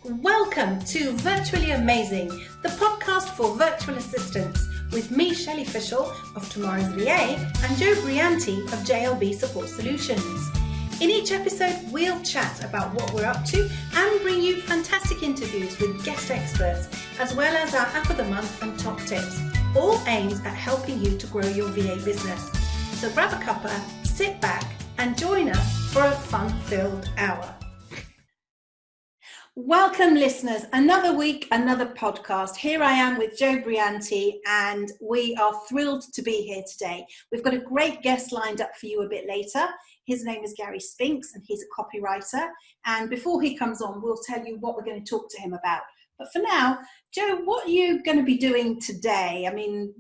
Welcome to Virtually Amazing, the podcast for virtual assistants with me, Shelley Fishel of Tomorrow's VA and Joe Brianti of JLB Support Solutions. In each episode, we'll chat about what we're up to and bring you fantastic interviews with guest experts, as well as our App of the Month and top tips, all aimed at helping you to grow your VA business. So grab a cuppa, sit back and join us for a fun-filled hour. Welcome listeners, another week, another podcast. Here I am with Joe Brianti and we are thrilled to be here today. We've got a great guest lined up for you a bit later. His name is Gary Spinks and he's a copywriter. And before he comes on, we'll tell you what we're going to talk to him about. But for now, Joe, what are you going to be doing today? I mean,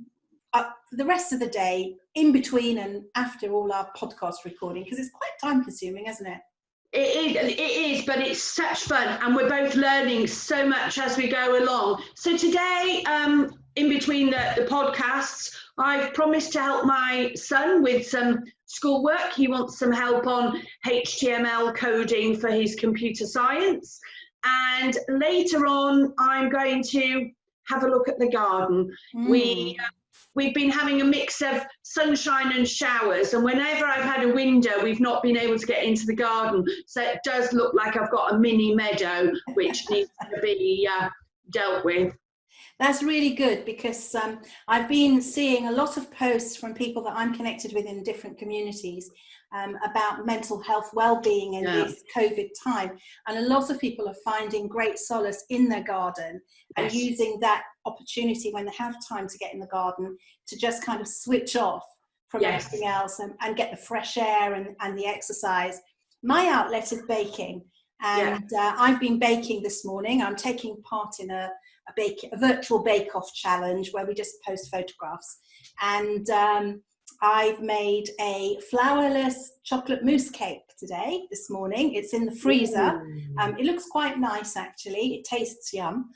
the rest of the day, in between and after all our podcast recording, because it's quite time consuming, isn't it? It is, but it's such fun and we're both learning so much as we go along. So today, in between the podcasts, I've promised to help my son with some schoolwork. He wants some help on HTML coding for his computer science. And later on, I'm going to have a look at the garden. We've been having a mix of sunshine and showers, and whenever I've had a window, we've not been able to get into the garden. So it does look like I've got a mini meadow, which needs to be dealt with. That's really good because I've been seeing a lot of posts from people that I'm connected with in different communities about mental health well-being in this COVID time. And a lot of people are finding great solace in their garden and using that opportunity when they have time to get in the garden to just kind of switch off from everything else and get the fresh air and the exercise. My outlet is baking. And I've been baking this morning. I'm taking part in a virtual bake-off challenge where we just post photographs. And I've made a flourless chocolate mousse cake this morning. It's in the freezer. It looks quite nice, actually. It tastes yum.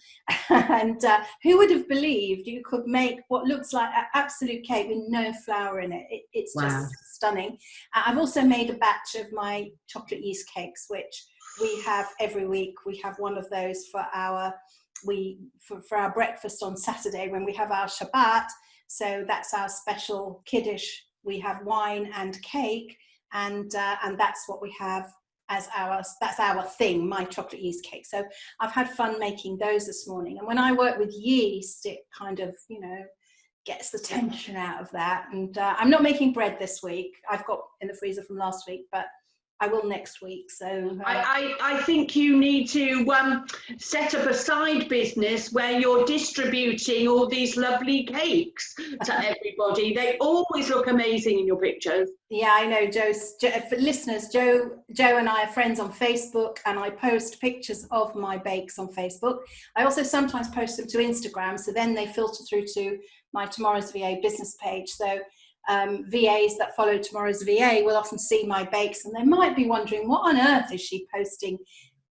And who would have believed you could make what looks like an absolute cake with no flour in it? It's just stunning. I've also made a batch of my chocolate yeast cakes, which we have every week. We have one of those for our breakfast on Saturday when we have our Shabbat. So that's our special kiddush. We have wine and cake, and that's what we have as our thing, my chocolate yeast cake. So I've had fun making those this morning. And when I work with yeast, it kind of, gets the tension out of that. And I'm not making bread this week. I've got in the freezer from last week, but I will next week. So I think you need to set up a side business where you're distributing all these lovely cakes to everybody. They always look amazing in your pictures. Yeah, I know, for listeners, Joe and I are friends on Facebook, and I post pictures of my bakes on Facebook. I also sometimes post them to Instagram, so then they filter through to my Tomorrow's VA business page. So VAs that follow Tomorrow's VA will often see my bakes and they might be wondering, what on earth is she posting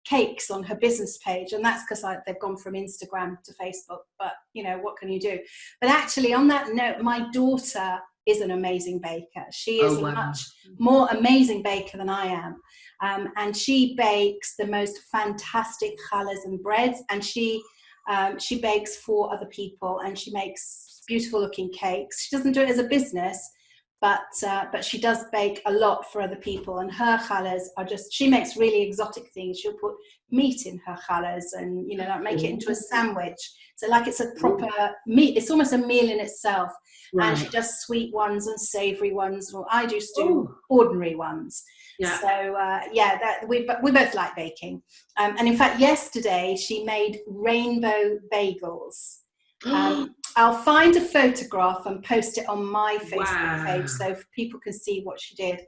cakes on her business page? And that's because they've gone from Instagram to Facebook, but what can you do? But actually, on that note, my daughter is an amazing baker. She is a much more amazing baker than I am, and she bakes the most fantastic challahs and breads, and she bakes for other people, and she makes beautiful looking cakes. She doesn't do it as a business, but she does bake a lot for other people, and her challahs are she makes really exotic things. She'll put meat in her challahs and make it into a sandwich, so like it's a proper meat, it's almost a meal in itself. And she does sweet ones and savory ones, or I just do ordinary ones. So we both like baking, and in fact yesterday she made rainbow bagels. I'll find a photograph and post it on my Facebook page so people can see what she did.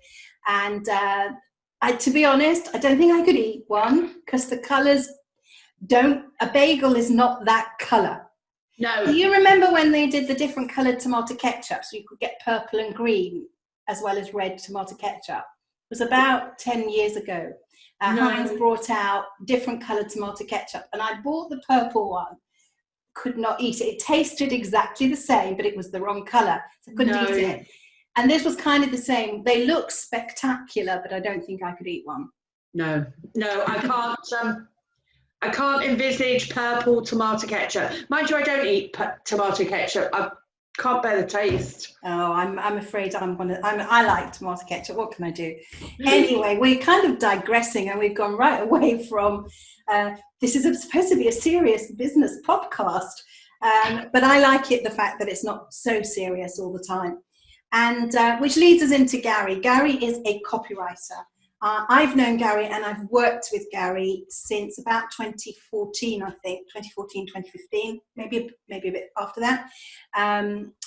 And to be honest, I don't think I could eat one because the colours a bagel is not that colour. No. Do you remember when they did the different coloured tomato ketchup, so you could get purple and green as well as red tomato ketchup? It was about 10 years ago. Heinz brought out different coloured tomato ketchup, and I bought the purple one. Could not eat it. It tasted exactly the same, but it was the wrong colour, so I couldn't eat it. And this was kind of the same. They look spectacular, but I don't think I could eat one. No, I can't. I can't envisage purple tomato ketchup. Mind you, I don't eat tomato ketchup. I can't bear the taste. Oh, I'm afraid I like tomato ketchup. What can I do? Anyway, we're kind of digressing, and we've gone right away from this is supposed to be a serious business podcast, but I like the fact that it's not so serious all the time, and which leads us into Gary. Gary is a copywriter. I've known Gary and I've worked with Gary since about 2014, I think, 2014, 2015, maybe a bit after that.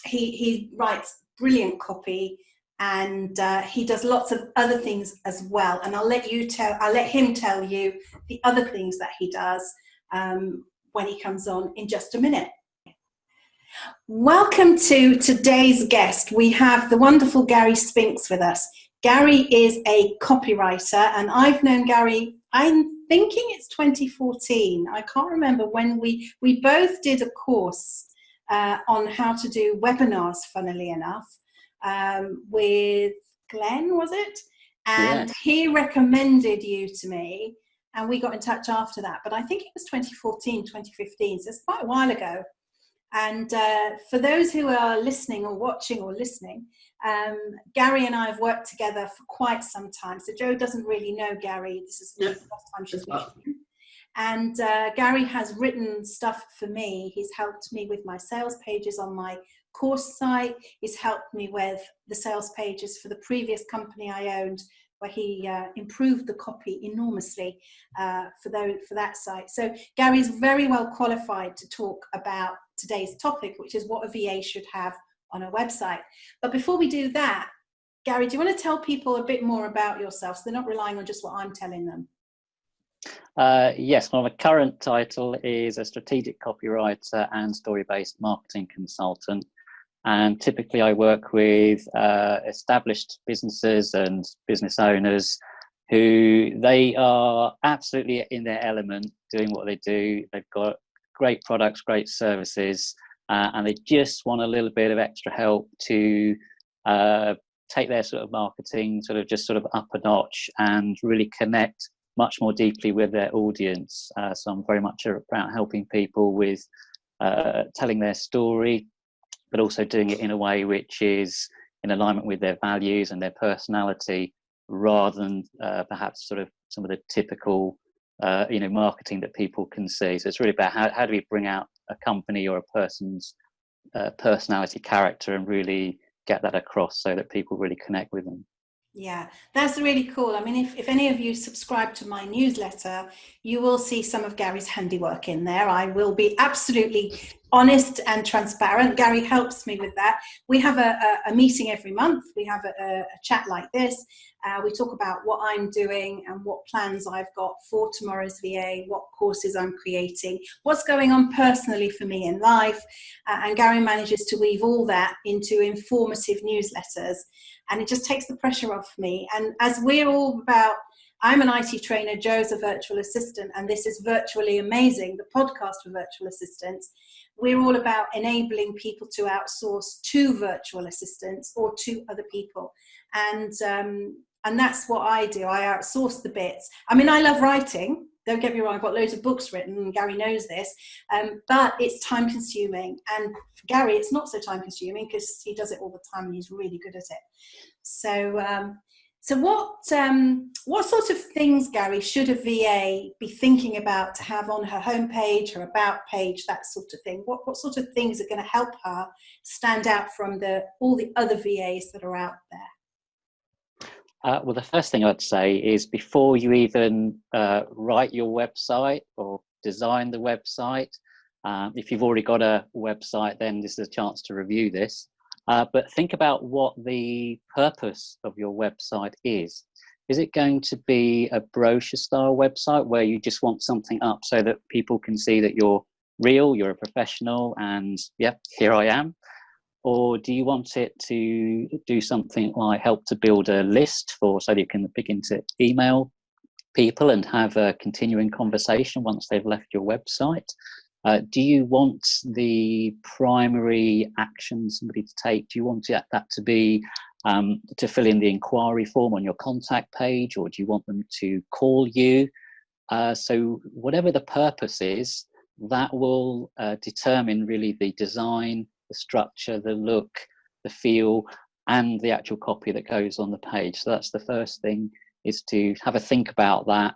He writes brilliant copy, and he does lots of other things as well. And I'll let him tell you the other things that he does when he comes on in just a minute. Welcome to today's guest. We have the wonderful Gary Spinks with us. Gary is a copywriter, and I've known Gary, I'm thinking it's 2014. I can't remember when we both did a course on how to do webinars, funnily enough, with Glenn, was it? And Yes. He recommended you to me, and we got in touch after that. But I think it was 2014, 2015, so it's quite a while ago. And for those who are listening or watching or listening, Gary and I have worked together for quite some time. So Jo doesn't really know Gary. This is the first time she's meeting him. And Gary has written stuff for me. He's helped me with my sales pages on my course site. He's helped me with the sales pages for the previous company I owned, where he improved the copy enormously for that site. So Gary's very well qualified to talk about today's topic, which is what a VA should have on a website. But before we do that, Gary, do you want to tell people a bit more about yourself so they're not relying on just what I'm telling them? Yes, well, my current title is a strategic copywriter and story-based marketing consultant. And typically I work with established businesses and business owners who they are absolutely in their element doing what they do. They've got great products, great services, and they just want a little bit of extra help to take their sort of marketing sort of up a notch and really connect much more deeply with their audience. So I'm very much about helping people with telling their story, but also doing it in a way which is in alignment with their values and their personality, rather than perhaps sort of some of the typical marketing that people can see. So it's really about how do we bring out a company or a person's personality, character, and really get that across so that people really connect with them. Yeah, that's really cool. I mean, if any of you subscribe to my newsletter, you will see some of Gary's handiwork in there. I will be absolutely honest and transparent. Gary helps me with that. We have a meeting every month. We have a chat like this. We talk about what I'm doing and what plans I've got for tomorrow's VA, what courses I'm creating, what's going on personally for me in life. And Gary manages to weave all that into informative newsletters. And it just takes the pressure off me. And as we're all about, I'm an IT trainer, Jo's a virtual assistant, and this is Virtually Amazing, the podcast for virtual assistants. We're all about enabling people to outsource to virtual assistants or to other people. And that's what I do. I outsource the bits. I mean, I love writing. Don't get me wrong, I've got loads of books written, and Gary knows this, but it's time consuming. And for Gary, it's not so time consuming because he does it all the time and he's really good at it. So what sort of things, Gary, should a VA be thinking about to have on her homepage, her about page, that sort of thing? What sort of things are going to help her stand out from all the other VAs that are out there? Well, the first thing I'd say is before you even write your website or design the website, if you've already got a website, then this is a chance to review this. But think about what the purpose of your website is. Is it going to be a brochure style website where you just want something up so that people can see that you're real, you're a professional, and yep, here I am? Or do you want it to do something like help to build a list so that you can begin to email people and have a continuing conversation once they've left your website? Do you want the primary action somebody to take? Do you want that to be to fill in the inquiry form on your contact page, or do you want them to call you? So whatever the purpose is, that will determine really the design, the structure, the look, the feel, and the actual copy that goes on the page. So that's the first thing, is to have a think about that.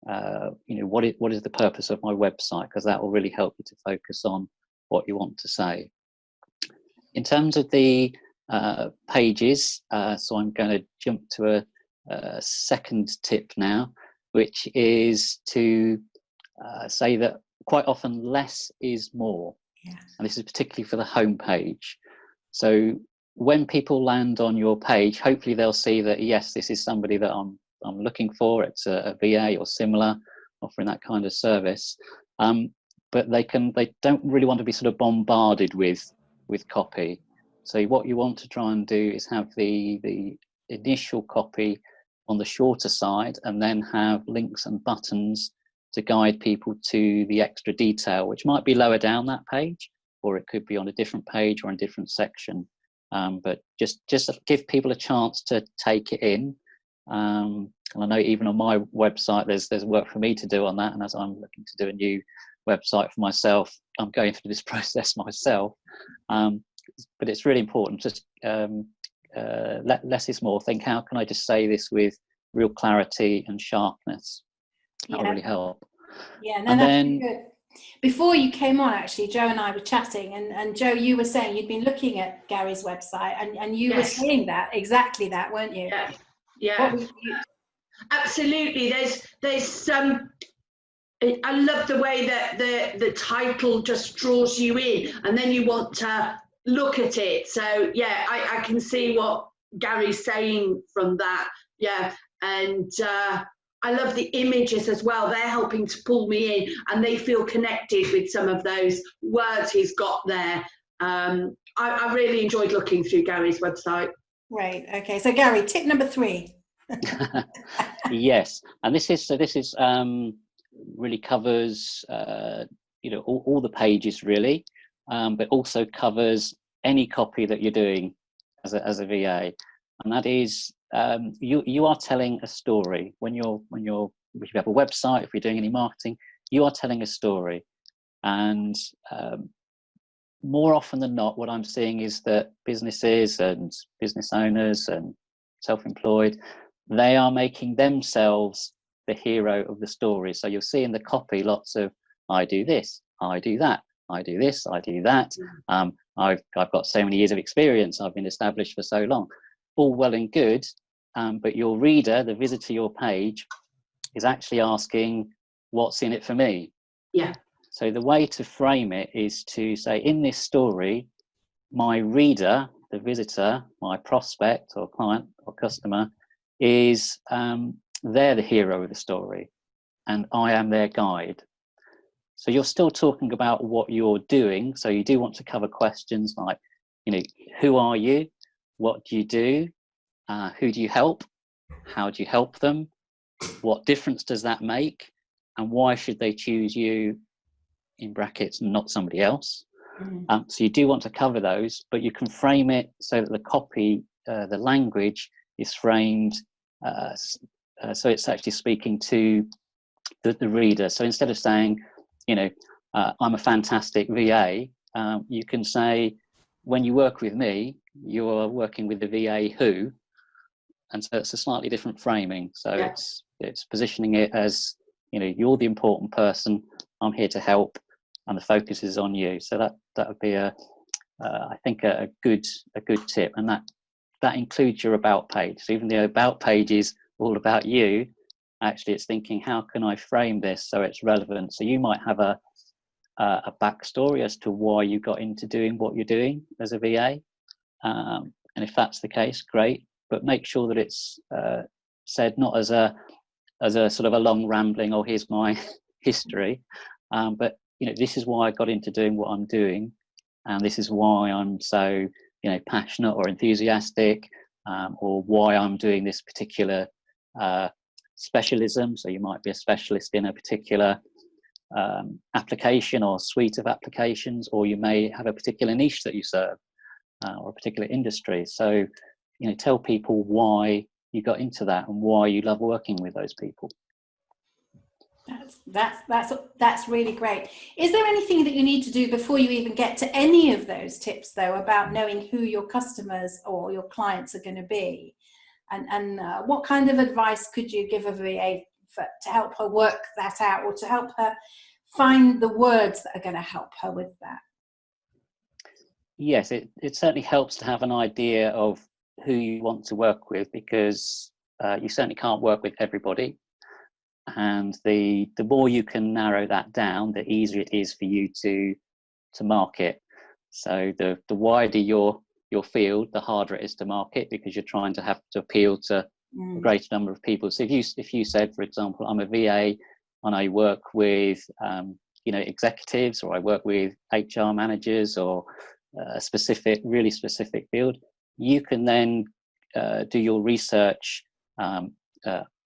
What is the purpose of my website? Because that will really help you to focus on what you want to say. In terms of the pages, so I'm going to jump to a second tip now, which is to say that quite often less is more. Yeah. And this is particularly for the home page. So when people land on your page, hopefully they'll see that, yes, this is somebody that I'm looking for. It's a VA or similar, offering that kind of service. But they don't really want to be sort of bombarded with copy. So what you want to try and do is have the initial copy on the shorter side, and then have links and buttons to guide people to the extra detail, which might be lower down that page, or it could be on a different page or in a different section. But just give people a chance to take it in. And I know even on my website, there's work for me to do on that. And as I'm looking to do a new website for myself, I'm going through this process myself. But it's really important. Just less is more. Think, how can I just say this with real clarity and sharpness? That'll really help. Yeah, no, that's really good. Before you came on, actually, Joe and I were chatting, and Joe, you were saying you'd been looking at Gary's website, and you were saying exactly that, weren't you? Yeah. Absolutely. There's some. I love the way that the title just draws you in, and then you want to look at it. So yeah, I can see what Gary's saying from that. Yeah, and I love the images as well. They're helping to pull me in, and they feel connected with some of those words he's got there. I really enjoyed looking through Gary's website. Right. Okay. So Gary, tip number 3. Yes, and this is really covers all the pages really, but also covers any copy that you're doing as a VA, and that is you are telling a story when if you have a website, if you're doing any marketing, you are telling a story. And more often than not, what I'm seeing is that businesses and business owners and self-employed, they are making themselves the hero of the story. So you'll see in the copy lots of, I do this, I do that, I do this, I do that. I've got so many years of experience, I've been established for so long. All well and good, but your reader, the visitor to your page, is actually asking, what's in it for me? Yeah. So the way to frame it is to say, in this story, my reader, the visitor, my prospect or client or customer, is they're the hero of the story, and I am their guide. So you're still talking about what you're doing. So you do want to cover questions like, who are you? What do you do? Who do you help? How do you help them? What difference does that make? And why should they choose you, in brackets, not somebody else? So you do want to cover those, but you can frame it so that the copy, the language is framed so it's actually speaking to the reader. So instead of saying, I'm a fantastic VA, you can say, when you work with me, you're working with the VA who, and so it's a slightly different framing. So it's positioning it as, you're the important person, I'm here to help, and the focus is on you. So that would be I think a good tip, and that includes your about page. So even the about page is all about you, actually it's thinking, how can I frame this so it's relevant? So you might have a backstory as to why you got into doing what you're doing as a VA, and if that's the case, great, but make sure that it's said not as a sort of a long rambling, or here's my history, but this is why I got into doing what I'm doing, and this is why I'm so passionate or enthusiastic, or why I'm doing this particular specialism. So you might be a specialist in a particular application or suite of applications, or you may have a particular niche that you serve, or a particular industry. So tell people why you got into that and why you love working with those people. That's really great. Is there anything that you need to do before you even get to any of those tips, though, about knowing who your customers or your clients are going to be, and what kind of advice could you give a VA to help her work that out, or to help her find the words that are going to help her with that? Yes, it certainly helps to have an idea of who you want to work with, because you certainly can't work with everybody. And the more you can narrow that down, the easier it is for you to market. So the wider your field, the harder it is to market, because you're trying to have to appeal to a greater number of people. So if you said, for example, I'm a VA and I work with executives, or I work with HR managers, or a really specific field, you can then do your research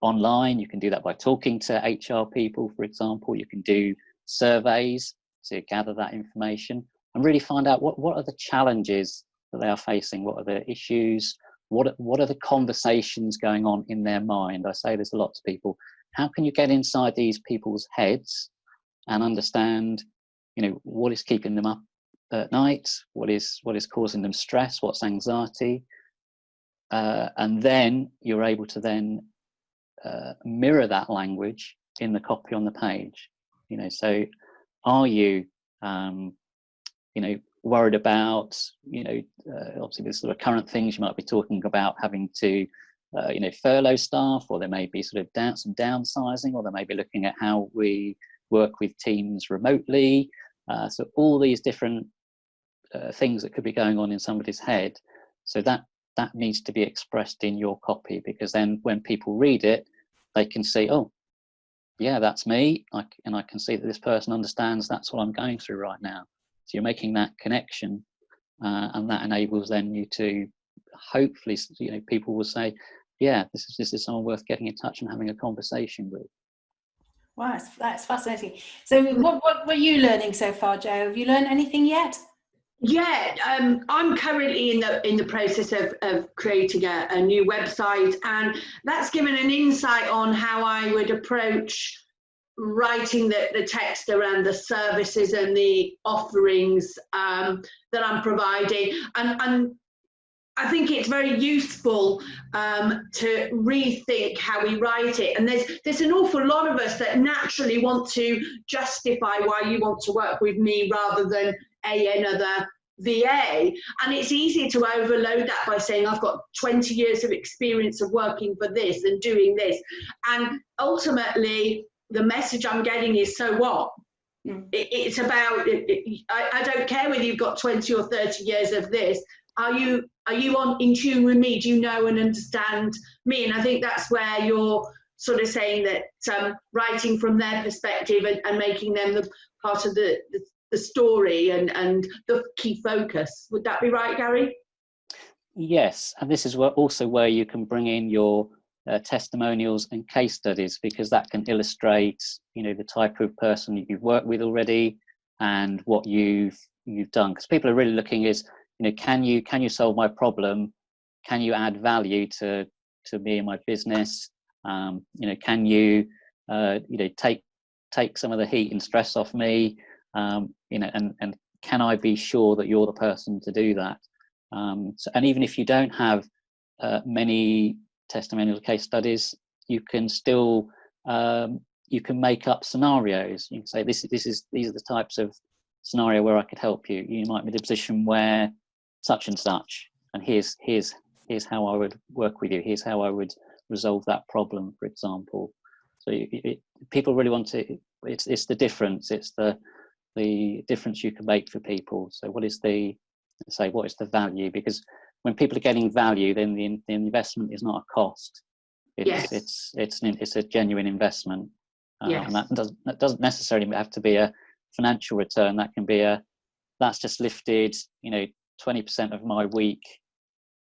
online. You can do that by talking to HR people, for example. You can do surveys to gather that information and really find out what are the challenges that they are facing, what are the issues, what are the conversations going on in their mind. I say this a lot to people. How can you get inside these people's heads and understand, what is keeping them up at night, what is causing them stress, what's anxiety, and then you're able to then mirror that language in the copy on the page. So are you worried about obviously there's sort of current things you might be talking about, having to furlough staff, or there may be sort of some downsizing, or they may be looking at how we work with teams remotely. So all these different things that could be going on in somebody's head. So that needs to be expressed in your copy, because then when people read it, they can see, oh, yeah, that's me. And I can see that this person understands that's what I'm going through right now. So you're making that connection, and that enables then you to hopefully, people will say, yeah, this is someone worth getting in touch and having a conversation with. Wow, that's fascinating. So what were you learning so far, Jo? Have you learned anything yet? Yeah, I'm currently in the process of creating a new website, and that's given an insight on how I would approach writing the text around the services and the offerings that I'm providing. And I think it's very useful to rethink how we write it. And there's an awful lot of us that naturally want to justify why you want to work with me rather than another VA. And it's easy to overload that by saying, I've got 20 years of experience of working for this and doing this. And ultimately, the message I'm getting is, so what? It's about, I don't care whether you've got 20 or 30 years of this. Are you in tune with me? Do you know and understand me? And I think that's where you're sort of saying that writing from their perspective and making them the part of the story and the key focus. Would that be right, Gary? Yes, and this is also where you can bring in your testimonials and case studies, because that can illustrate, the type of person you've worked with already and what you've done. Because people are really looking is, can you solve my problem? Can you add value to me and my business? Can you take some of the heat and stress off me? And can I be sure that you're the person to do that? And even if you don't have many testimonial case studies, you can still you can make up scenarios. You can say these are the types of scenario where I could help you. You might be in a position where such and such, and here's how I would work with you. Here's how I would resolve that problem, for example. So people really want to. It's the difference. It's the difference you can make for people. So what is the value? Because when people are getting value, then the investment is not a cost. It's a genuine investment. And that doesn't necessarily have to be a financial return. That can be that's just lifted 20% of my week.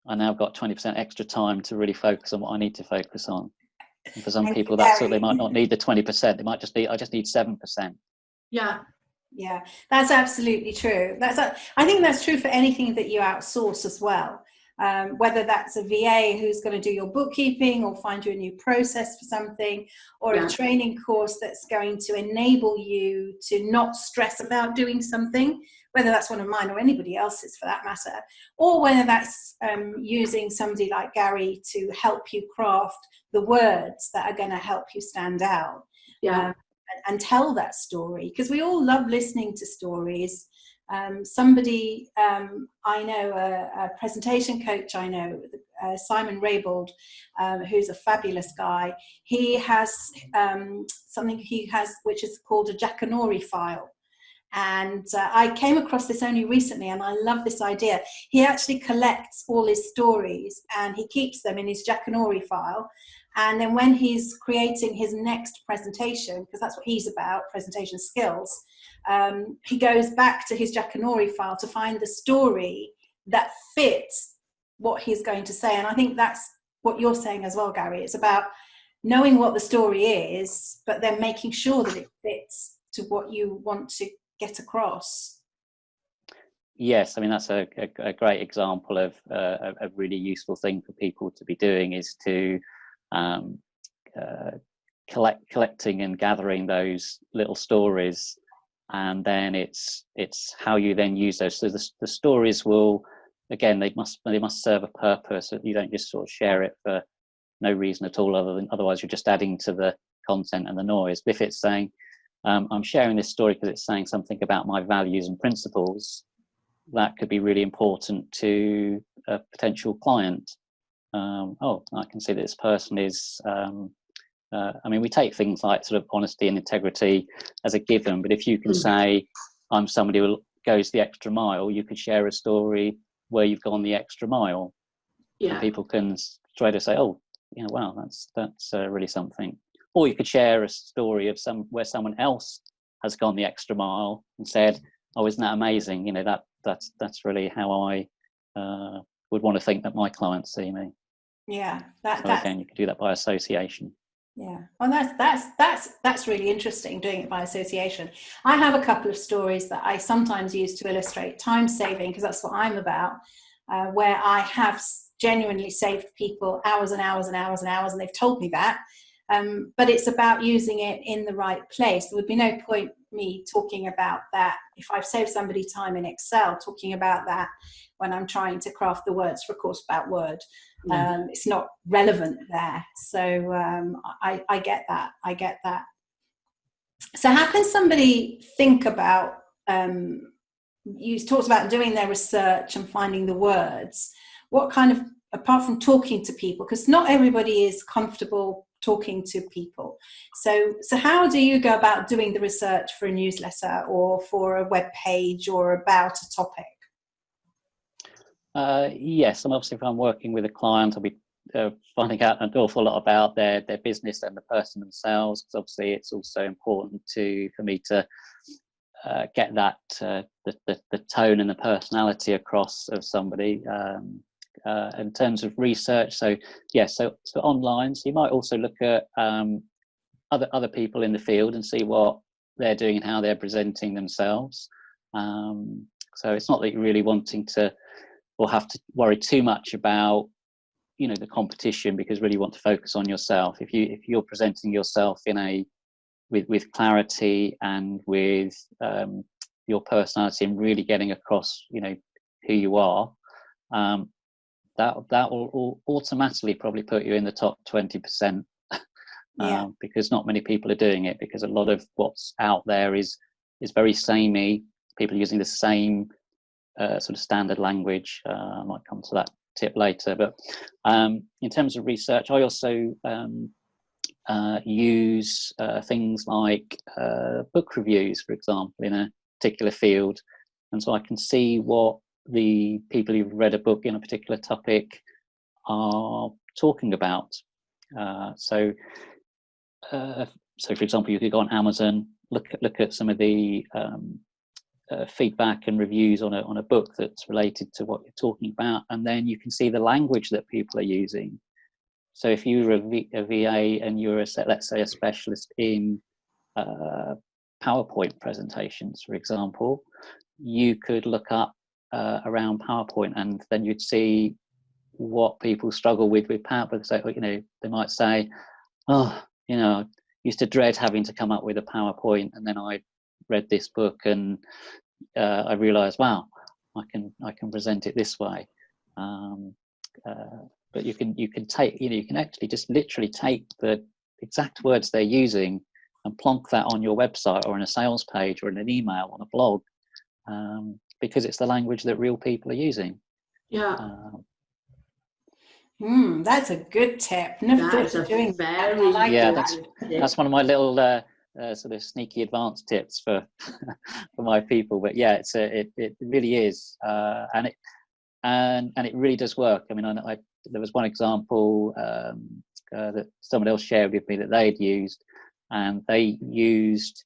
I now got 20% extra time to really focus on what I need to focus on. And for some people, they might not need the 20%. They might just need, I just need 7%. Yeah, that's absolutely true. I think that's true for anything that you outsource as well. whether that's a VA who's going to do your bookkeeping or find you a new process for something, or a training course that's going to enable you to not stress about doing something, whether that's one of mine or anybody else's for that matter, or whether that's using somebody like Gary to help you craft the words that are going to help you stand out. And tell that story, because we all love listening to stories. Somebody I know, a presentation coach I know, Simon Raybould, who's a fabulous guy. He has something which is called a Jackanory file. And I came across this only recently, and I love this idea. He actually collects all his stories and he keeps them in his Jackanory file. And then when he's creating his next presentation, because that's what he's about, presentation skills, he goes back to his Jackanory file to find the story that fits what he's going to say. And I think that's what you're saying as well, Gary. It's about knowing what the story is, but then making sure that it fits to what you want to get across. Yes, I mean, that's a great example of a really useful thing for people to be doing, is to collecting and gathering those little stories, and then it's how you then use those. So the stories will, again, they must serve a purpose. You don't just sort of share it for no reason at all, otherwise you're just adding to the content and the noise. But if it's saying, I'm sharing this story because it's saying something about my values and principles, that could be really important to a potential client. Oh, I can see that this person is, I mean, we take things like sort of honesty and integrity as a given, but if you can say, I'm somebody who goes the extra mile, you could share a story where you've gone the extra mile. And people can straight away say, oh, yeah, wow, that's really something. Or you could share a story of where someone else has gone the extra mile and said, oh, isn't that amazing? You know, that's really how I would want to think that my clients see me. Yeah, again, you could do that by association. Yeah, well, that's really interesting, doing it by association. I have a couple of stories that I sometimes use to illustrate time saving, because that's what I'm about, where I have genuinely saved people hours and hours and hours and hours, and they've told me that. But it's about using it in the right place. There would be no point me talking about that if I've saved somebody time in Excel, talking about that when I'm trying to craft the words for a course about Word. It's not relevant there. So I get that. I get that. So how can somebody think about, you talked about doing their research and finding the words. What kind of, apart from talking to people, because not everybody is comfortable talking to people. So how do you go about doing the research for a newsletter or for a web page or about a topic? Yes, and obviously if I'm working with a client, I'll be finding out an awful lot about their business and the person themselves, because obviously it's also important for me to get that the tone and the personality across of somebody. In terms of research, so online, so you might also look at other people in the field and see what they're doing and how they're presenting themselves. So it's not that you're really wanting to or have to worry too much about, you know, the competition, because really you want to focus on yourself. If you're presenting yourself with clarity and with your personality and really getting across, you know, who you are, that will automatically probably put you in the top 20%. Because not many people are doing it, because a lot of what's out there is very samey. People are using the same sort of standard language. I might come to that tip later, but in terms of research, I also use things like book reviews, for example, in a particular field, and so I can see what the people who've read a book in a particular topic are talking about. So for example, you could go on Amazon, look at some of the feedback and reviews on a book that's related to what you're talking about, and then you can see the language that people are using. So if you're a VA and you're let's say a specialist in PowerPoint presentations, for example, you could look up around PowerPoint, and then you'd see what people struggle with PowerPoint. So, they might say, oh, I used to dread having to come up with a PowerPoint, and then I read this book and I realized, wow, I can present it this way. But you can take, you can actually just literally take the exact words they're using and plonk that on your website or in a sales page or in an email on a blog, because it's the language that real people are using. Yeah. That's a good tip. Never thought of doing that. I like that. That's one of my little sort of sneaky advanced tips for for my people. But yeah, it really is, and it really does work. I mean, there was one example that someone else shared with me that they'd used, and they used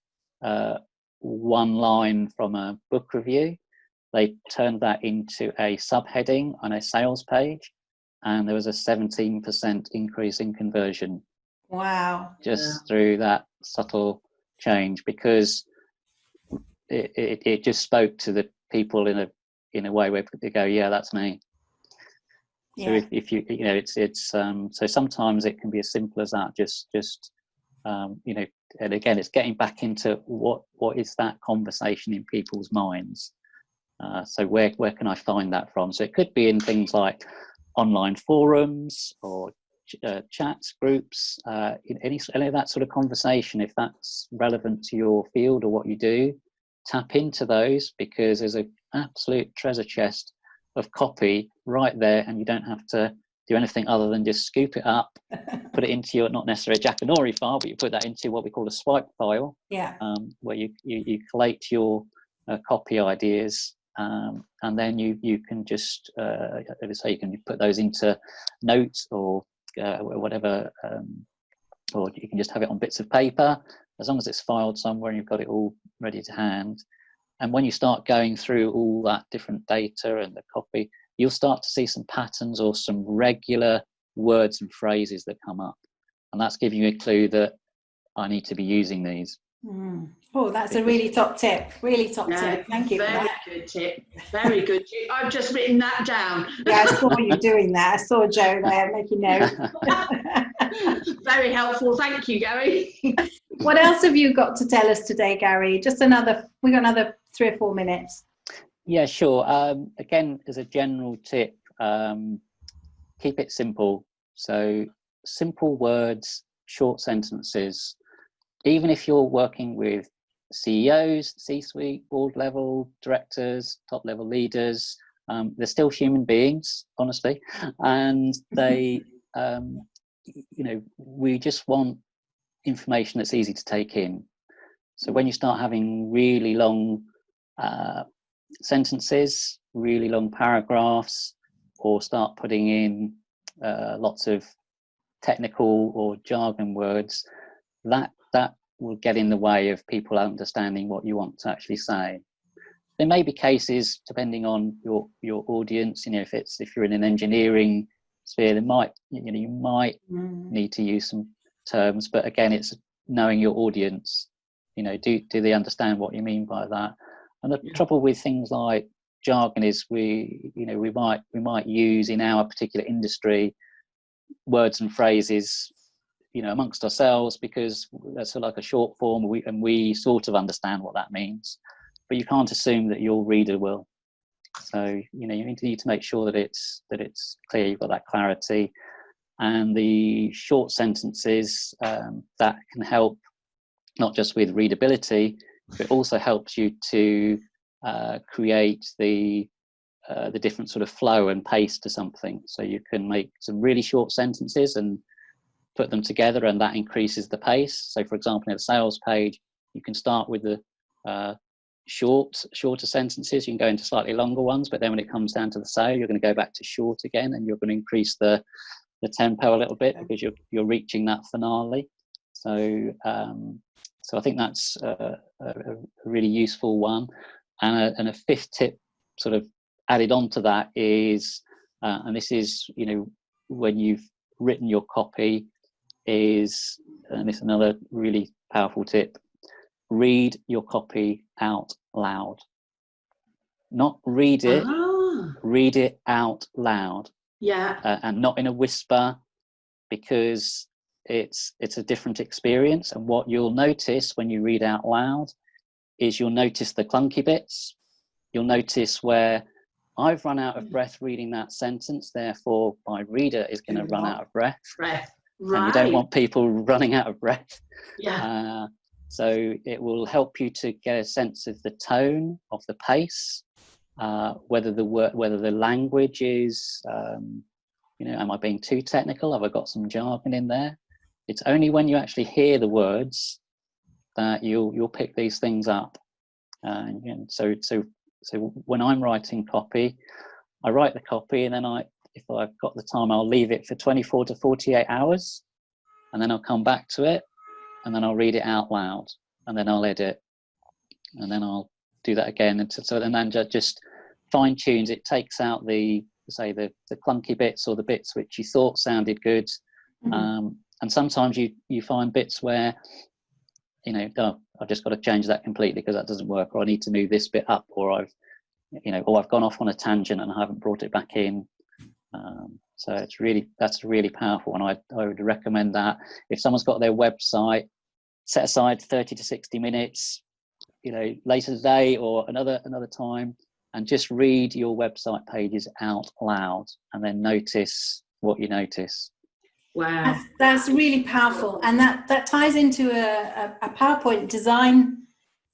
one line from a book review. They turned that into a subheading on a sales page, and there was a 17% increase in conversion. Wow. Just through that subtle change, because it just spoke to the people in a way where they go, yeah, that's me. So if you it's so sometimes it can be as simple as that, just and again, it's getting back into what is that conversation in people's minds. So where can I find that from? So it could be in things like online forums or chats, groups, any of that sort of conversation. If that's relevant to your field or what you do, tap into those, because there's an absolute treasure chest of copy right there, and you don't have to do anything other than just scoop it up, put it into your, not necessarily a Jackanory file, but you put that into what we call a swipe file, where you collate your copy ideas, and then you can just you can put those into notes or whatever, or you can just have it on bits of paper, as long as it's filed somewhere and you've got it all ready to hand. And when you start going through all that different data and the copy, you'll start to see some patterns or some regular words and phrases that come up, and that's giving you a clue that I need to be using these. Oh, that's a really top tip. Really top tip. Thank you for that. Very good tip. Very good. I've just written that down. Yeah, I saw you doing that. I saw Joe there making notes. Very helpful. Thank you, Gary. What else have you got to tell us today, Gary? We got another 3 or 4 minutes. Yeah, sure. Again, as a general tip, keep it simple. So simple words, short sentences. Even if you're working with CEOs, C-suite, board level, directors, top level leaders, they're still human beings, honestly, and they, we just want information that's easy to take in. So when you start having really long sentences, really long paragraphs, or start putting in lots of technical or jargon words, that will get in the way of people understanding what you want to actually say. There may be cases, depending on your audience, if you're in an engineering sphere, you might need to use some terms, but again, it's knowing your audience. Do they understand what you mean by that? And the trouble with things like jargon is we might use in our particular industry words and phrases amongst ourselves, because that's like a short form, and we sort of understand what that means, but you can't assume that your reader will. So you need to make sure that it's clear, you've got that clarity, and the short sentences that can help not just with readability, but it also helps you to create the different sort of flow and pace to something. So you can make some really short sentences and put them together, and that increases the pace. So for example, in a sales page, you can start with the shorter sentences. You can go into slightly longer ones, but then when it comes down to the sale, you're going to go back to short again, and you're going to increase the tempo a little bit, because you're reaching that finale. So I think that's a really useful one. And a fifth tip sort of added on to that is, and this is, when you've written your copy, and this is another really powerful tip: read your copy out loud. Not read it, read it out loud. and not in a whisper, because it's a different experience. And what you'll notice when you read out loud is you'll notice the clunky bits. You'll notice where I've run out of breath reading that sentence, therefore my reader is going to run out of breath. Right. And you don't want people running out of breath. Yeah. So it will help you to get a sense of the tone, of the pace, whether the language is, am I being too technical? Have I got some jargon in there? It's only when you actually hear the words that you'll pick these things up. So when I'm writing copy, I write the copy, and then if I've got the time, I'll leave it for 24 to 48 hours, and then I'll come back to it, and then I'll read it out loud, and then I'll edit, and then I'll do that again. And then just fine tunes. It takes out the clunky bits, or the bits which you thought sounded good. And sometimes you find bits where, I've just got to change that completely because that doesn't work, or I need to move this bit up, or I've gone off on a tangent and I haven't brought it back in. So that's really powerful, and I would recommend that if someone's got their website, set aside 30 to 60 minutes, later today or another time, and just read your website pages out loud, and then notice what you notice. Wow, that's really powerful, and that ties into a PowerPoint design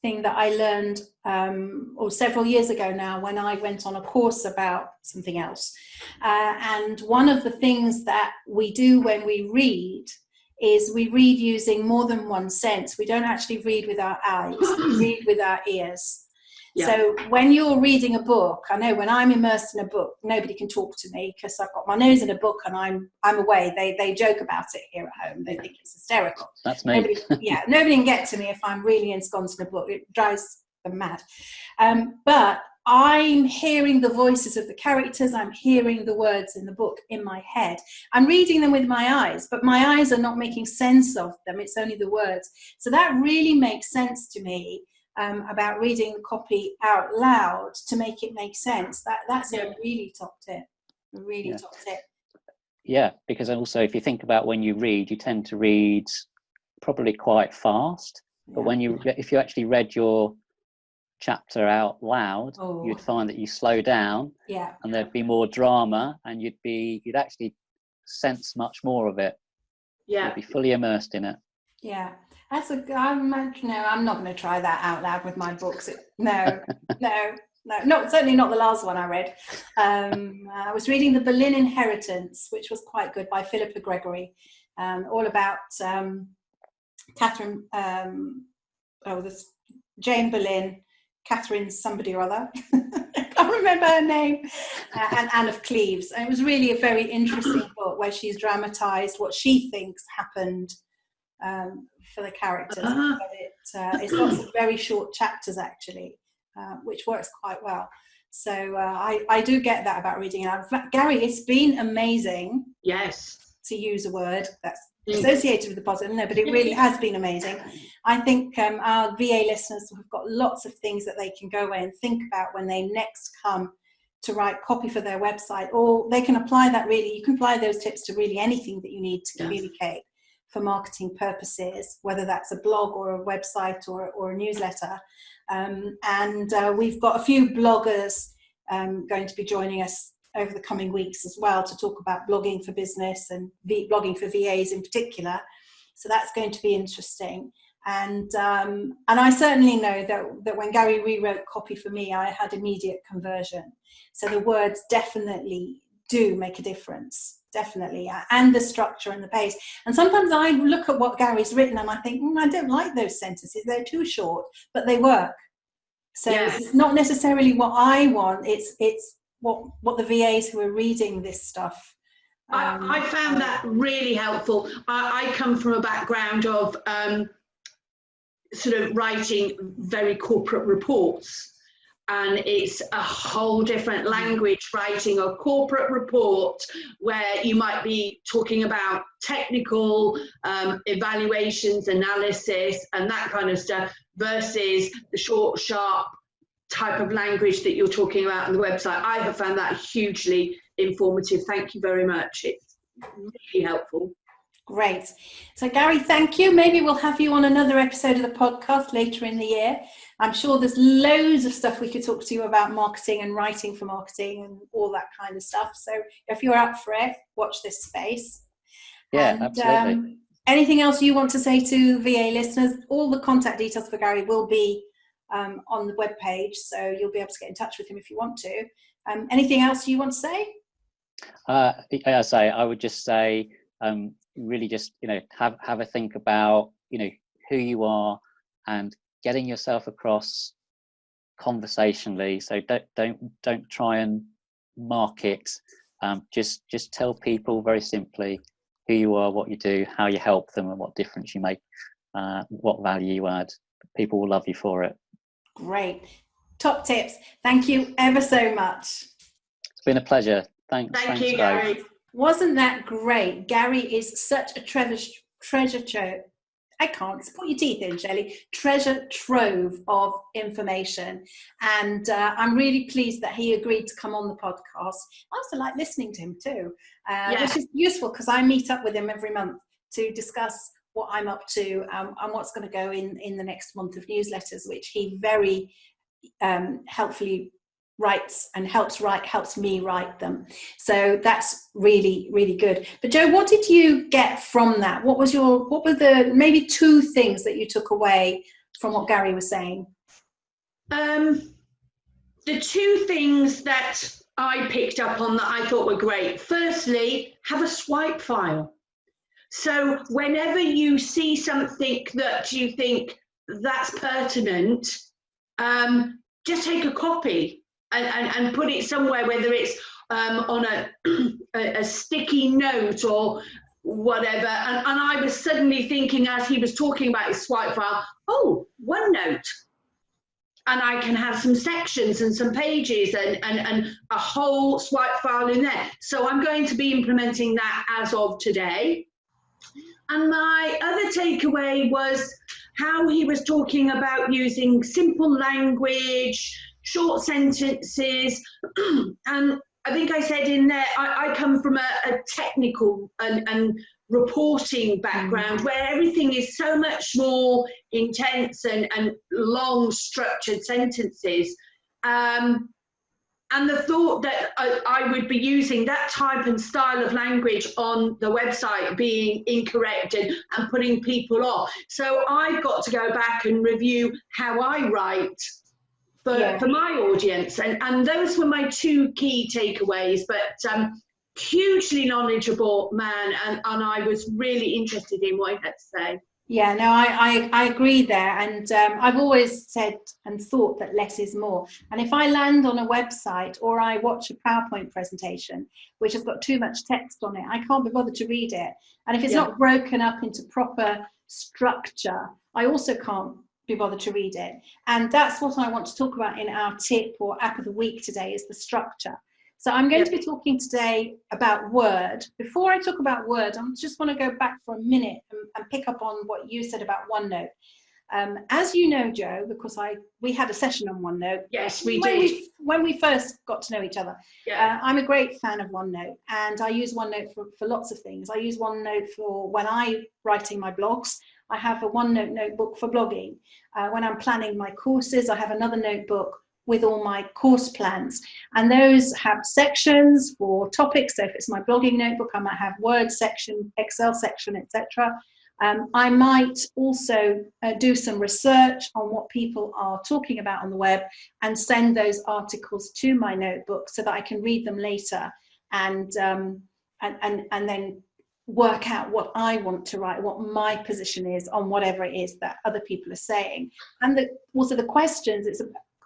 thing that I learned several years ago now, when I went on a course about something else. And one of the things that we do when we read is we read using more than one sense. We don't actually read with our eyes, we read with our ears. Yeah. So when you're reading a book, I know when I'm immersed in a book, nobody can talk to me because I've got my nose in a book and I'm away. They joke about it here at home. They think it's hysterical. That's me. Nobody can get to me if I'm really ensconced in a book. It drives them mad. But I'm hearing the voices of the characters. I'm hearing the words in the book in my head. I'm reading them with my eyes, but my eyes are not making sense of them. It's only the words. So that really makes sense to me. About reading the copy out loud to make it make sense. That's a really top tip. Top tip. Yeah, because also if you think about when you read, you tend to read probably quite fast. But if you actually read your chapter out loud, you'd find that you slow down. Yeah. And there'd be more drama, and you'd actually sense much more of it. Yeah. You'd be fully immersed in it. Yeah. I'm not going to try that out loud with my books. No, certainly not the last one I read. I was reading The Boleyn Inheritance, which was quite good, by Philippa Gregory, all about Catherine, Jane Boleyn, Catherine somebody or other, I can't remember her name, and Anne of Cleves. And it was really a very interesting book where she's dramatised what she thinks happened for the characters. But it's got some very short chapters actually, which works quite well. So I do get that about reading. Gary, it's been amazing. Yes. To use a word that's associated with the positive, but it really has been amazing. I think our VA listeners have got lots of things that they can go away and think about when they next come to write copy for their website, or they can apply that you can apply those tips to really anything that you need to communicate for marketing purposes, whether that's a blog or a website or a newsletter. And we've got a few bloggers going to be joining us over the coming weeks as well to talk about blogging for business and blogging for VAs in particular. So that's going to be interesting. And I certainly know that when Gary rewrote copy for me, I had immediate conversion. So the words definitely do make a difference. Definitely, and the structure and the pace. And sometimes I look at what Gary's written and I think, I don't like those sentences. They're too short, but they work. So It's not necessarily what I want. It's what the VAs who are reading this stuff. I found that really helpful. I come from a background of sort of writing very corporate reports. And it's a whole different language, writing a corporate report where you might be talking about technical evaluations, analysis, and that kind of stuff, versus the short, sharp type of language that you're talking about on the website. I have found that hugely informative. Thank you very much. It's really helpful. Great. So Gary, thank you. Maybe we'll have you on another episode of the podcast later in the year. I'm sure there's loads of stuff we could talk to you about marketing and writing for marketing and all that kind of stuff. So if you're up for it, watch this space. Yeah, and, absolutely. Anything else you want to say to VA listeners? All the contact details for Gary will be on the webpage, so you'll be able to get in touch with him if you want to. Anything else you want to say? I would just say, really just, have a think about, who you are and getting yourself across conversationally. So don't try and market. Just tell people very simply who you are, what you do, how you help them, and what difference you make, what value you add. People will love you for it. Great. Top tips. Thank you ever so much. It's been a pleasure. Thanks You, Gary. Wasn't that great? Gary is such a treasure trove. I can't put your teeth in, Shelley. Treasure trove of information, and I'm really pleased that he agreed to come on the podcast. I also like listening to him too, which is useful because I meet up with him every month to discuss what I'm up to and what's going to go in the next month of newsletters, which he very helpfully writes and helps me write them. So that's really, really good. But Joe, what did you get from that? What were the maybe two things that you took away from what Gary was saying? The two things that I picked up on that I thought were great. Firstly, have a swipe file. So whenever you see something that you think that's pertinent, just take a copy and put it somewhere, whether it's on a sticky note or whatever. And I was suddenly thinking, as he was talking about his swipe file, oh, OneNote. And I can have some sections and some pages and a whole swipe file in there. So I'm going to be implementing that as of today. And my other takeaway was how he was talking about using simple language, short sentences, and I think I said in there, I come from a technical and reporting background where everything is so much more intense and long structured sentences. And the thought that I would be using that type and style of language on the website being incorrect and putting people off. So I've got to go back and review how I write for my audience. And those were my two key takeaways. But hugely knowledgeable man, and I was really interested in what he had to say. Yeah, no, I agree there, and I've always said and thought that less is more. And if I land on a website or I watch a PowerPoint presentation which has got too much text on it, I can't be bothered to read it. And if it's not broken up into proper structure, I also can't be bothered to read it. And that's what I want to talk about in our tip or app of the week today, is the structure. So I'm going to be talking today about Word. Before I talk about Word, I just want to go back for a minute and pick up on what you said about OneNote. As you know, Joe, because we had a session on OneNote. Yes, we did. When we first got to know each other. I'm a great fan of OneNote, and I use OneNote for lots of things. I use OneNote for when I'm writing my blogs. I have a OneNote notebook for blogging. When I'm planning my courses, I have another notebook with all my course plans, and those have sections for topics. So if it's my blogging notebook, I might have Word section, Excel section, etc. I might also do some research on what people are talking about on the web and send those articles to my notebook so that I can read them later and then work out what I want to write, what my position is on whatever it is that other people are saying. And also the questions, it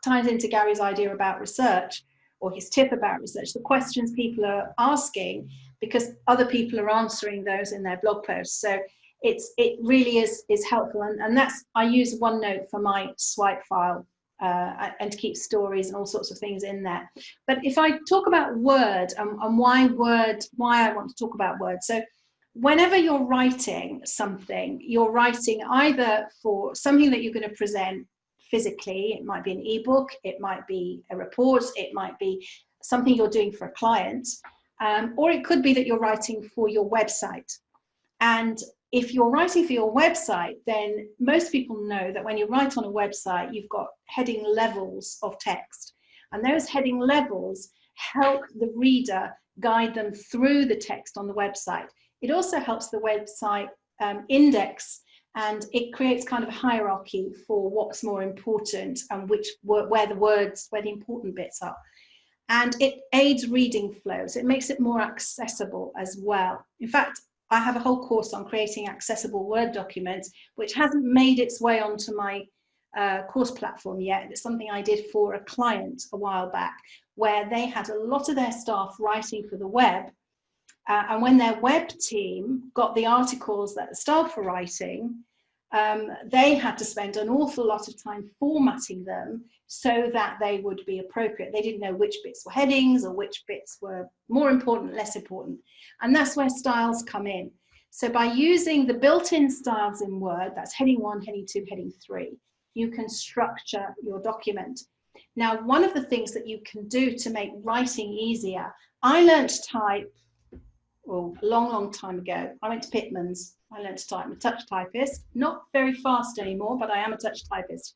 ties into Gary's idea about research, or his tip about research, the questions people are asking, because other people are answering those in their blog posts. So it really is helpful, and that's, I use OneNote for my swipe file and to keep stories and all sorts of things in there. But if I talk about Word and why I want to talk about Word. So whenever you're writing something, you're writing either for something that you're going to present physically. It might be an ebook, it might be a report, it might be something you're doing for a client. Or it could be that you're writing for your website. And if you're writing for your website, then most people know that when you write on a website, you've got heading levels of text. And those heading levels help the reader guide them through the text on the website. It also helps the website index, and it creates kind of a hierarchy for what's more important and where the important bits are. And it aids reading flow, so it makes it more accessible as well. In fact, I have a whole course on creating accessible Word documents, which hasn't made its way onto my course platform yet. It's something I did for a client a while back, where they had a lot of their staff writing for the web. And when their web team got the articles that the staff were writing, they had to spend an awful lot of time formatting them so that they would be appropriate. They didn't know which bits were headings or which bits were more important, less important. And that's where styles come in. So by using the built-in styles in Word, that's heading 1, heading 2, heading 3, you can structure your document. Now, one of the things that you can do to make writing easier, I learned to type, well, a long time ago. I went to Pitman's. I learned to type. I'm a touch typist, not very fast anymore, but I am a touch typist.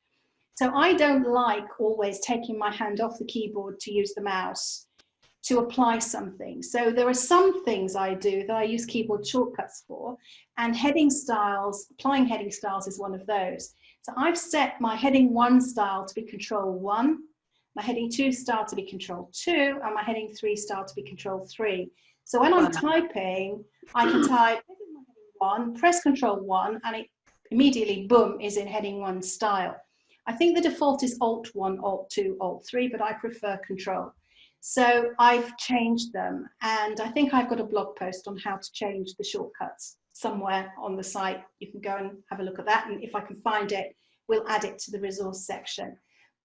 So I don't like always taking my hand off the keyboard to use the mouse to apply something. So there are some things I do that I use keyboard shortcuts for, and heading styles, applying heading styles is one of those. So I've set my heading 1 style to be Control 1, my heading 2 style to be Control 2, and my heading 3 style to be Control 3. So when I'm typing, I can type heading 1, press Control 1, and it immediately, boom, is in heading 1 style. I think the default is Alt 1, Alt 2, Alt 3, but I prefer Control. So I've changed them, and I think I've got a blog post on how to change the shortcuts somewhere on the site. You can go and have a look at that, and if I can find it, we'll add it to the resource section.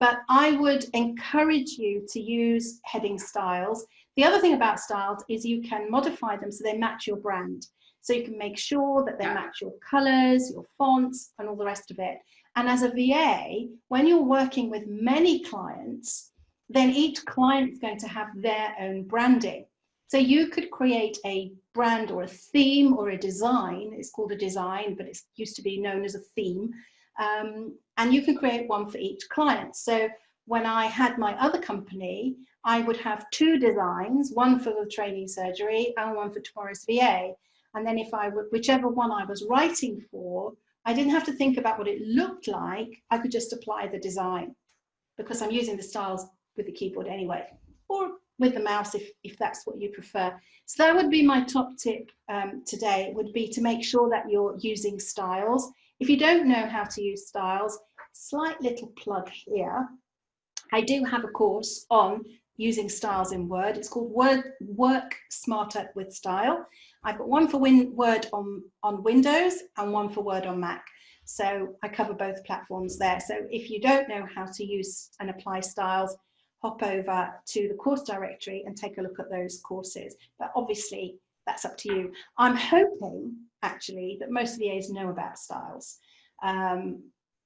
But I would encourage you to use heading styles. The other thing about styles is you can modify them so they match your brand. So you can make sure that they match your colors, your fonts, and all the rest of it. And as a VA, when you're working with many clients, then each client is going to have their own branding. So you could create a brand or a theme or a design. It's called a design, but it used to be known as a theme. And you can create one for each client. So when I had my other company, I would have 2 designs, one for the training surgery and one for Tomorrow's VA. And then if I would, whichever one I was writing for, I didn't have to think about what it looked like. I could just apply the design because I'm using the styles with the keyboard anyway, or with the mouse if that's what you prefer. So that would be my top tip today, would be to make sure that you're using styles. If you don't know how to use styles, slight little plug here. I do have a course on using styles in Word. It's called Work Smarter with Style. I've got one for Word on Windows and one for Word on Mac. So I cover both platforms there. So if you don't know how to use and apply styles, hop over to the course directory and take a look at those courses. But obviously, that's up to you. I'm hoping, actually, that most VAs know about styles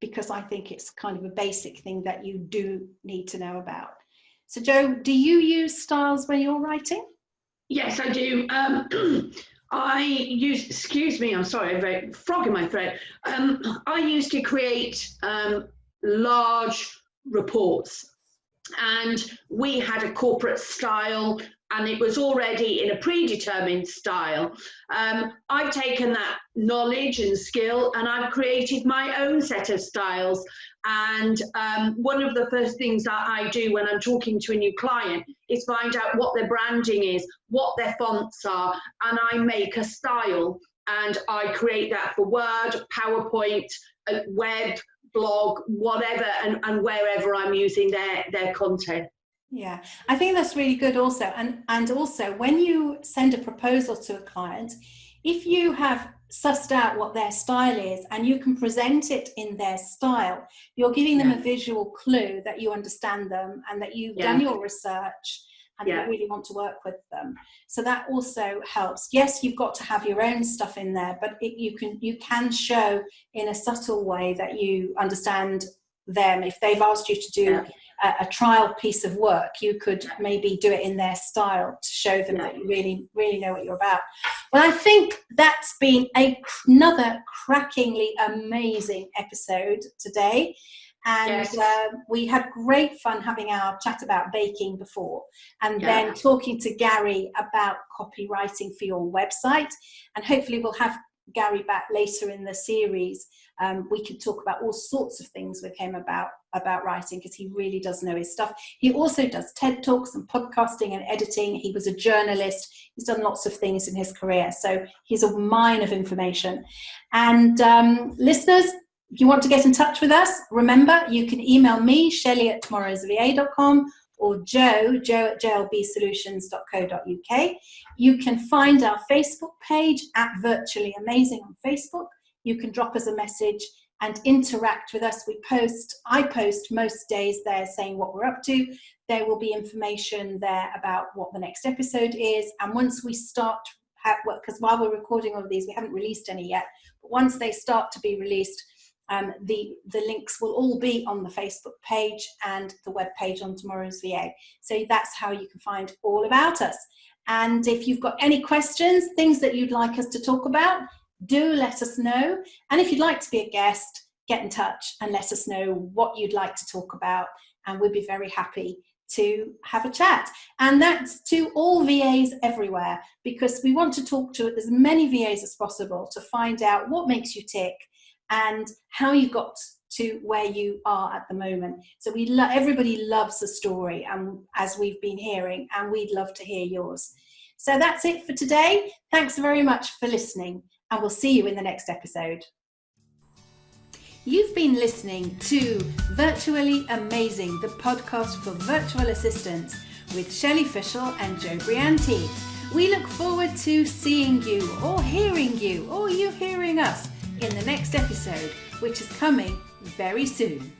because I think it's kind of a basic thing that you do need to know about. So, Jo, do you use styles when you're writing? Yes, I do. I use, excuse me, I'm sorry, I've a frog in my throat. I used to create large reports, and we had a corporate style, and it was already in a predetermined style. I've taken that knowledge and skill and I've created my own set of styles. And one of the first things that I do when I'm talking to a new client is find out what their branding is, what their fonts are, and I make a style and I create that for Word, PowerPoint, web, blog, whatever, and wherever I'm using their content. Yeah, I think that's really good also. And also when you send a proposal to a client, if you have sussed out what their style is and you can present it in their style, you're giving them a visual clue that you understand them and that you've done your research and you really want to work with them. So that also helps. Yes, you've got to have your own stuff in there, but you can show in a subtle way that you understand them. If they've asked you to do a trial piece of work, you could maybe do it in their style to show them that you really, really know what you're about. Well, I think that's been another crackingly amazing episode today. And we had great fun having our chat about baking before, and then talking to Gary about copywriting for your website. And hopefully we'll have Gary back later in the series. We could talk about all sorts of things with him about writing, because he really does know his stuff. He also does TED Talks and podcasting and editing. He was a journalist. He's done lots of things in his career. So he's a mine of information. And listeners, if you want to get in touch with us, remember, you can email me, Shelley@tomorrowsva.com, or Joe at jlbsolutions.co.uk. You can find our Facebook page at Virtually Amazing on Facebook. You can drop us a message and interact with us. I post most days there saying what we're up to. There will be information there about what the next episode is. And once we start, because while we're recording all of these, we haven't released any yet, but once they start to be released, the links will all be on the Facebook page and the web page on Tomorrow's VA. So that's how you can find all about us. And if you've got any questions, things that you'd like us to talk about, do let us know. And if you'd like to be a guest, get in touch and let us know what you'd like to talk about, and we'd be very happy to have a chat. And that's to all VAs everywhere, because we want to talk to as many VAs as possible to find out what makes you tick and how you got to where you are at the moment. So everybody loves a story, as we've been hearing, and we'd love to hear yours. So that's it for today. Thanks very much for listening, and we'll see you in the next episode. You've been listening to Virtually Amazing, the podcast for virtual assistants with Shelley Fishel and Joe Brianti. We look forward to seeing you, or hearing you, or you hearing us in the next episode, which is coming very soon.